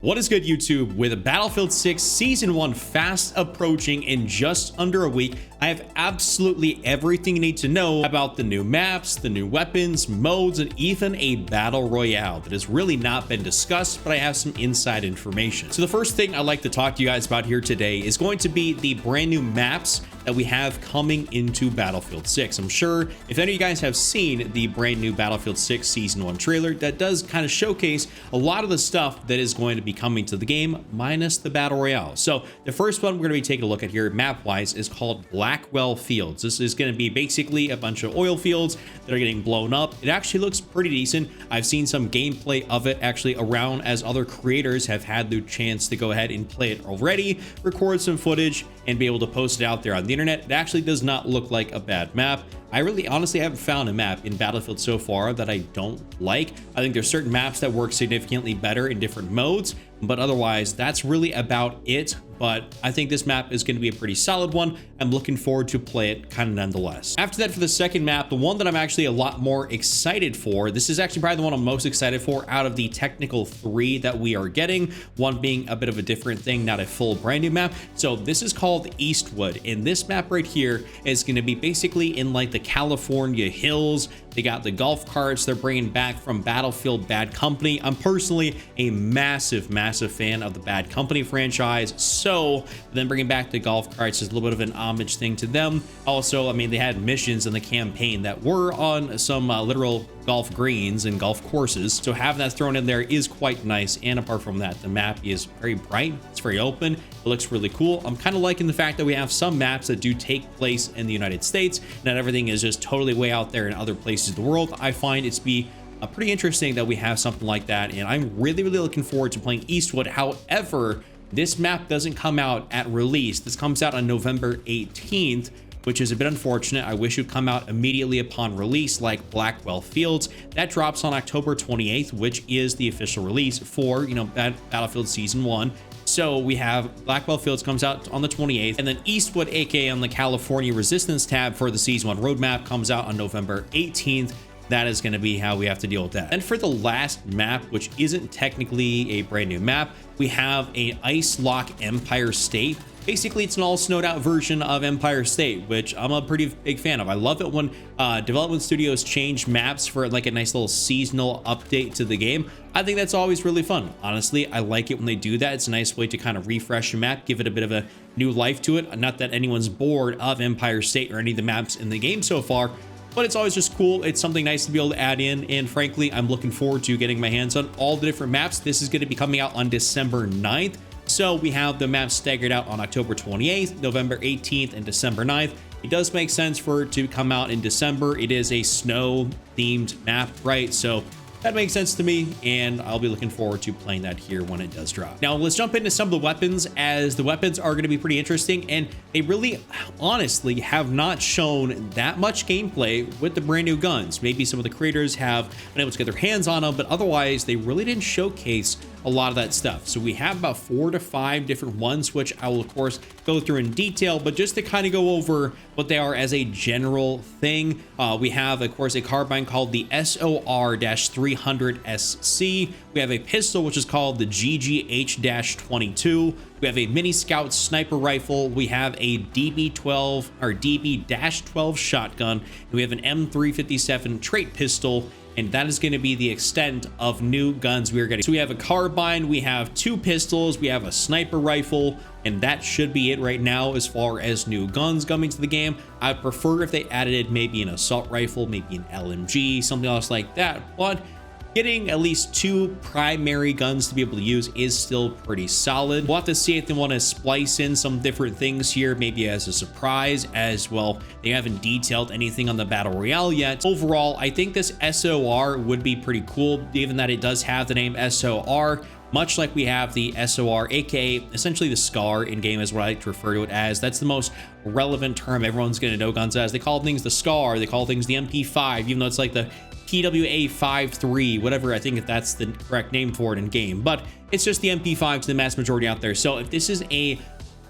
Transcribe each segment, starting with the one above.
What is good, YouTube? With Battlefield 6 Season 1 fast approaching in just under a week, I have absolutely everything you need to know about the new maps, the new weapons, modes, and even a Battle Royale that has really not been discussed, but I have some inside information. So the first thing I'd like to talk to you guys about here today is going to be the brand new maps that we have coming into Battlefield 6. I'm sure if any of you guys have seen the brand new Battlefield 6 Season 1 trailer, that does kind of showcase a lot of the stuff that is going to be coming to the game, minus the Battle Royale. So the first one we're going to be taking a look at here map-wise is called Blackwell Fields. This is going to be basically a bunch of oil fields that are getting blown up. It actually looks pretty decent. I've seen some gameplay of it actually around, as other creators have had the chance to go ahead and play it already, record some footage, and be able to post it out there on the internet. It actually does not look like a bad map. I really honestly haven't found a map in Battlefield so far that I don't like. I think there's certain maps that work significantly better in different modes, but otherwise that's really about it. But I think this map is going to be a pretty solid one. I'm looking forward to play it kind of nonetheless. After that, for the second map, the one that I'm actually a lot more excited for, this is actually probably the one I'm most excited for out of the technical three that we are getting, one being a bit of a different thing, not a full brand new map. So this is called Eastwood, and this map right here is going to be basically in like the California hills. They got the golf carts they're bringing back from Battlefield Bad Company. I'm personally a massive fan of the Bad Company franchise, so then bringing back the golf carts is a little bit of an homage thing to them. Also, I mean, they had missions in the campaign that were on some literal golf greens and golf courses, so having that thrown in there is quite nice. And apart from that, the map is very bright, it's very open, it looks really cool. I'm kind of liking the fact that we have some maps that do take place in the United States, not everything is just totally way out there in other places of the world. I find it to be pretty interesting that we have something like that, and I'm really looking forward to playing Eastwood. However, this map doesn't come out at release. This comes out on November 18th, which is a bit unfortunate. I wish it would come out immediately upon release like Blackwell Fields. That drops on October 28th, which is the official release for, you know, Battlefield Season 1. So we have Blackwell Fields comes out on the 28th, and then Eastwood, aka on the California Resistance tab for the Season 1 roadmap, comes out on November 18th. That is going to be how we have to deal with that. And for the last map, which isn't technically a brand new map, we have a Ice Lock Empire State. Basically, it's an all snowed out version of Empire State, which I'm a pretty big fan of. I love it when development studios change maps for like a nice little seasonal update to the game. I think that's always really fun. Honestly, I like it when they do that. It's a nice way to kind of refresh a map, give it a bit of a new life to it. Not that anyone's bored of Empire State or any of the maps in the game so far, but it's always just cool. It's something nice to be able to add in, and frankly, I'm looking forward to getting my hands on all the different maps. This is going to be coming out on December 9th. So we have the maps staggered out on October 28th, November 18th, and December 9th. It does make sense for it to come out in December. It is a snow-themed map, right? So that makes sense to me, and I'll be looking forward to playing that here when it does drop. Now, let's jump into some of the weapons, as the weapons are going to be pretty interesting, and they really, honestly, have not shown that much gameplay with the brand new guns. Maybe some of the creators have been able to get their hands on them, but otherwise, they really didn't showcase a lot of that stuff. So we have about 4 to 5 different ones, which I will, of course, go through in detail, but just to kind of go over what they are as a general thing, we have, of course, a carbine called the SOR-300SC. We have a pistol, which is called the GGH-22. We have a mini scout sniper rifle. We have a DB-12 or DB-12 shotgun. And we have an M357 trait pistol. And that is going to be the extent of new guns we are getting. So we have a carbine, we have 2 pistols, we have a sniper rifle, and that should be it right now as far as new guns coming to the game. I'd prefer if they added maybe an assault rifle, maybe an LMG, something else like that. But getting at least 2 primary guns to be able to use is still pretty solid. We'll have to see if they want to splice in some different things here, maybe as a surprise as well. They haven't detailed anything on the Battle Royale yet. Overall, I think this SOR would be pretty cool, given that it does have the name SOR, much like we have the SOR, aka essentially the SCAR in game is what I like to refer to it as. That's the most relevant term everyone's going to know guns as. They call things the SCAR, they call things the MP5, even though it's like the PWA-53, whatever, I think that's the correct name for it in game, but it's just the MP5 to the mass majority out there. So if this is a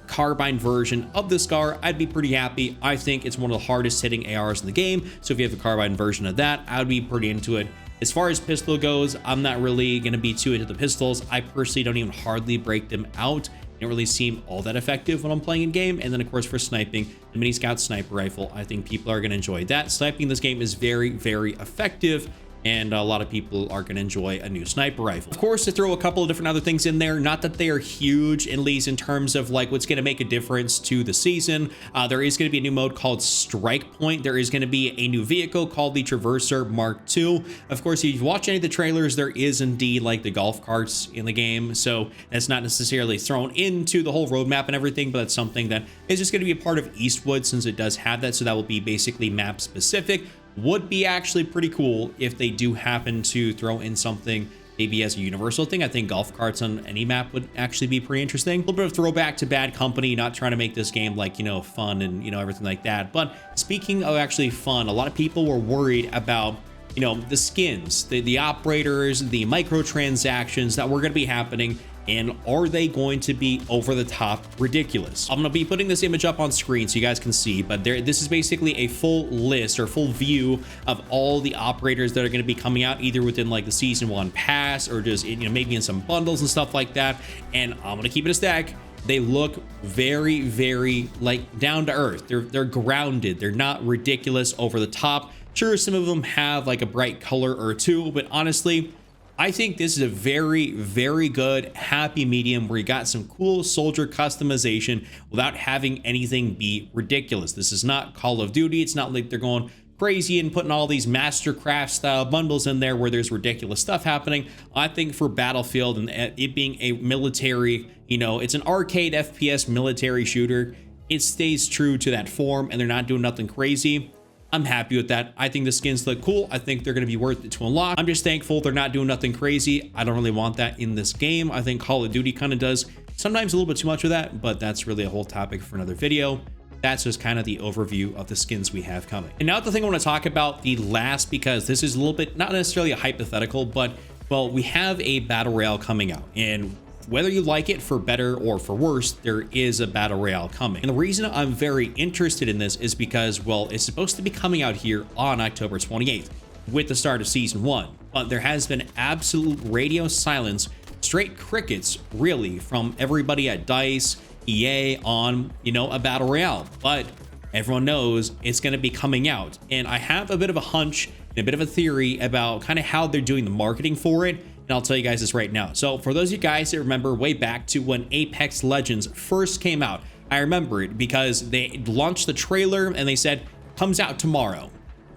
carbine version of the SCAR, I'd be pretty happy. I think it's one of the hardest hitting ARs in the game, so if you have a carbine version of that, I'd be pretty into it. As far as pistol goes, I'm not really going to be too into the pistols. I personally don't even hardly break them out. They don't really seem all that effective when I'm playing in game. And then of course for sniping, the mini scout sniper rifle, I think people are going to enjoy that. Sniping in this game is very, very effective, and a lot of people are going to enjoy a new sniper rifle. Of course, to throw a couple of different other things in there, not that they are huge, at least in terms of like what's going to make a difference to the season. There is going to be a new mode called Strike Point. There is going to be a new vehicle called the Traverser Mark II. Of course, if you watch any of the trailers, there is indeed like the golf carts in the game. So that's not necessarily thrown into the whole roadmap and everything, but that's something that is just going to be a part of Eastwood since it does have that. So that will be basically map specific. Would be actually pretty cool if they do happen to throw in something maybe as a universal thing. I think golf carts on any map would actually be pretty interesting. A little bit of throwback to Bad Company, not trying to make this game like, you know, fun and, you know, everything like that. But speaking of actually fun, a lot of people were worried about, you know, the skins, the operators, the microtransactions that were going to be happening. And are they going to be over the top ridiculous? I'm going to be putting this image up on screen so you guys can see, but this is basically a full list or full view of all the operators that are going to be coming out either within like the season 1 pass or just, you know, maybe in some bundles and stuff like that. And I'm going to keep it a stack. They look very, very like down to earth. They're grounded. They're not ridiculous over the top. Sure, some of them have like a bright color or two, but honestly, I think this is a very, very good happy medium where you got some cool soldier customization without having anything be ridiculous. This is not Call of Duty. It's not like they're going crazy and putting all these Mastercraft style bundles in there where there's ridiculous stuff happening. I think for Battlefield and it being a military, you know, it's an arcade FPS military shooter, it stays true to that form and they're not doing nothing crazy. I'm happy with that. I think the skins look cool. I think they're going to be worth it to unlock. I'm just thankful they're not doing nothing crazy. I don't really want that in this game. I think Call of Duty kind of does sometimes a little bit too much of that, but that's really a whole topic for another video. That's just kind of the overview of the skins we have coming. And now the thing I want to talk about the last, because this is a little bit, not necessarily a hypothetical, but well, we have a battle royale coming out, and whether you like it for better or for worse, there is a battle royale coming. And the reason I'm very interested in this is because, well, it's supposed to be coming out here on October 28th with the start of season 1. But there has been absolute radio silence, straight crickets, really, from everybody at DICE, EA on, you know, a battle royale. But everyone knows it's going to be coming out. And I have a bit of a hunch and a bit of a theory about kind of how they're doing the marketing for it. And I'll tell you guys this right now. So for those of you guys that remember way back to when Apex Legends first came out, I remember it because they launched the trailer and they said, comes out tomorrow.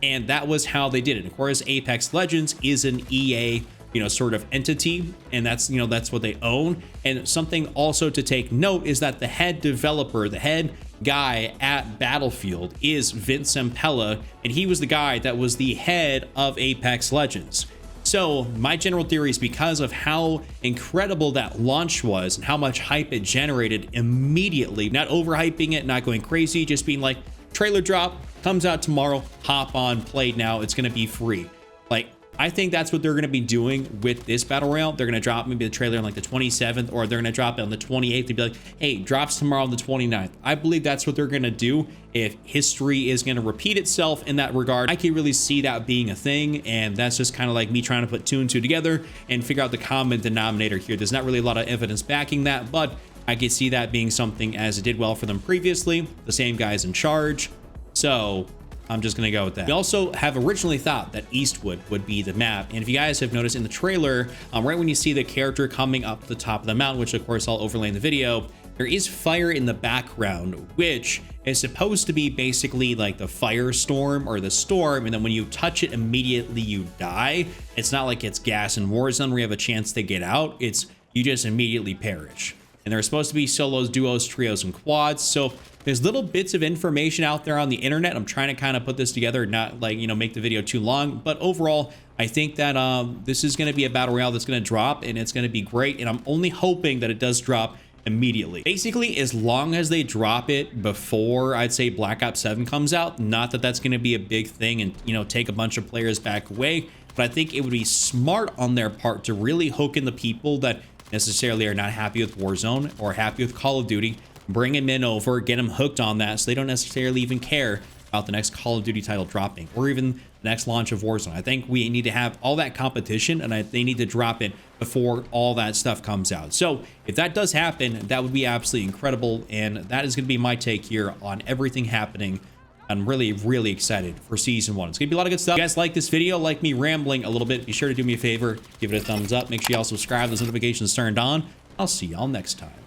And that was how they did it. Of course, Apex Legends is an EA, you know, sort of entity, and that's, you know, that's what they own. And something also to take note is that the head developer, the head guy at Battlefield is Vince Zampella, and he was the guy that was the head of Apex Legends. So my general theory is because of how incredible that launch was and how much hype it generated immediately, not overhyping it, not going crazy, just being like, trailer drop, comes out tomorrow, hop on, play now, it's going to be free. Like, I think that's what they're going to be doing with this battle royale. They're going to drop maybe the trailer on like the 27th, or they're going to drop it on the 28th and be like, hey, drops tomorrow on the 29th. I believe that's what they're going to do. If history is going to repeat itself in that regard, I can really see that being a thing. And that's just kind of like me trying to put two and two together and figure out the common denominator here. There's not really a lot of evidence backing that, but I could see that being something as it did well for them previously. The same guy's in charge. So I'm just going to go with that. We also have originally thought that Eastwood would be the map. And if you guys have noticed in the trailer, right when you see the character coming up the top of the mountain, which of course I'll overlay in the video, there is fire in the background, which is supposed to be basically like the firestorm or the storm. And then when you touch it, immediately you die. It's not like it's gas in Warzone where you have a chance to get out. It's you just immediately perish. And there are supposed to be solos, duos, trios, and quads. So there's little bits of information out there on the internet. I'm trying to kind of put this together, not like, you know, make the video too long. But overall, I think that this is going to be a battle royale that's going to drop, and it's going to be great. And I'm only hoping that it does drop immediately. Basically, as long as they drop it before, I'd say, Black Ops 7 comes out, not that that's going to be a big thing and, you know, take a bunch of players back away. But I think it would be smart on their part to really hook in the people that necessarily are not happy with Warzone or happy with Call of Duty, bring them in over, get them hooked on that so they don't necessarily even care about the next Call of Duty title dropping, or even the next launch of Warzone. I think we need to have all that competition, and they need to drop it before all that stuff comes out. So if that does happen, that would be absolutely incredible, and that is going to be my take here on everything happening. I'm really, really excited for season 1. It's gonna be a lot of good stuff. If you guys like this video, like me rambling a little bit, be sure to do me a favor, give it a thumbs up. Make sure y'all subscribe, those notifications turned on. I'll see y'all next time.